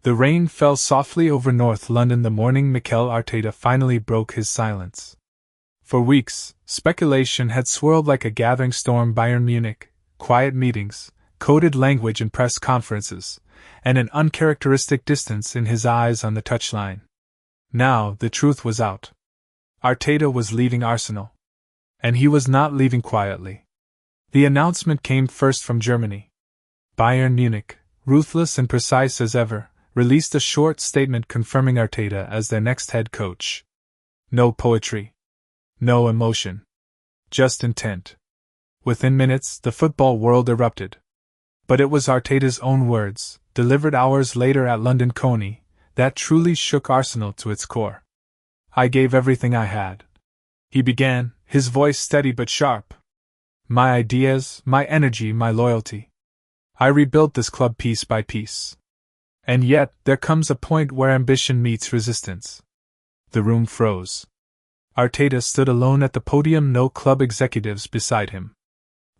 The rain fell softly over North London the morning Mikel Arteta finally broke his silence. For weeks, speculation had swirled like a gathering storm. Bayern Munich, quiet meetings, coded language in press conferences, and an uncharacteristic distance in his eyes on the touchline. Now the truth was out. Arteta was leaving Arsenal. And he was not leaving quietly. The announcement came first from Germany. Bayern Munich, ruthless and precise as ever, released a short statement confirming Arteta as their next head coach. No poetry. No emotion. Just intent. Within minutes, the football world erupted. But it was Arteta's own words, delivered hours later at London Coney, that truly shook Arsenal to its core. I gave everything I had. He began, his voice steady but sharp. My ideas, my energy, my loyalty. I rebuilt this club piece by piece. And yet, there comes a point where ambition meets resistance. The room froze. Arteta stood alone at the podium, no club executives beside him.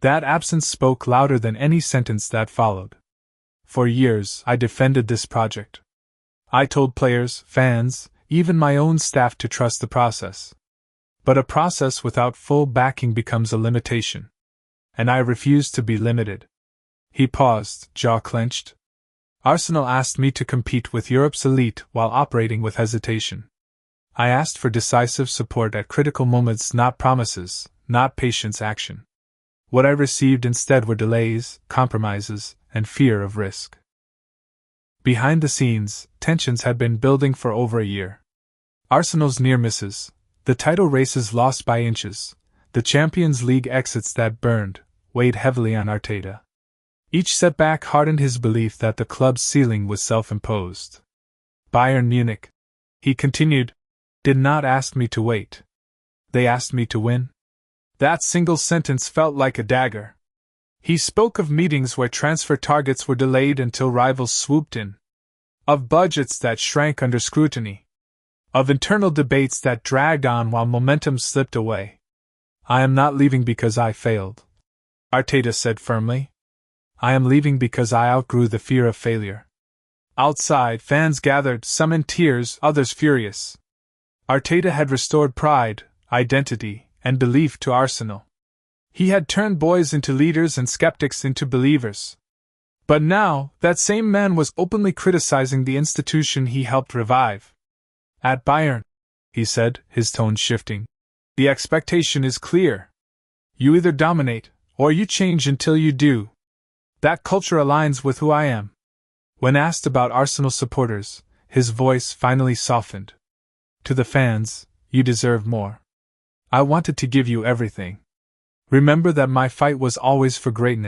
That absence spoke louder than any sentence that followed. For years, I defended this project. I told players, fans, even my own staff to trust the process. But a process without full backing becomes a limitation. And I refused to be limited. He paused, jaw clenched. Arsenal asked me to compete with Europe's elite while operating with hesitation. I asked for decisive support at critical moments, not promises, not patience action. What I received instead were delays, compromises, and fear of risk. Behind the scenes, tensions had been building for over a year. Arsenal's near misses, the title races lost by inches, the Champions League exits that burned, weighed heavily on Arteta. Each setback hardened his belief that the club's ceiling was self-imposed. Bayern Munich, he continued, did not ask me to wait. They asked me to win. That single sentence felt like a dagger. He spoke of meetings where transfer targets were delayed until rivals swooped in. Of budgets that shrank under scrutiny. Of internal debates that dragged on while momentum slipped away. I am not leaving because I failed, Arteta said firmly. I am leaving because I outgrew the fear of failure. Outside, fans gathered, some in tears, others furious. Arteta had restored pride, identity, and belief to Arsenal. He had turned boys into leaders and skeptics into believers. But now, that same man was openly criticizing the institution he helped revive. At Bayern, he said, his tone shifting, the expectation is clear. You either dominate, or you change until you do. That culture aligns with who I am. When asked about Arsenal supporters, his voice finally softened. To the fans, you deserve more. I wanted to give you everything. Remember that my fight was always for greatness.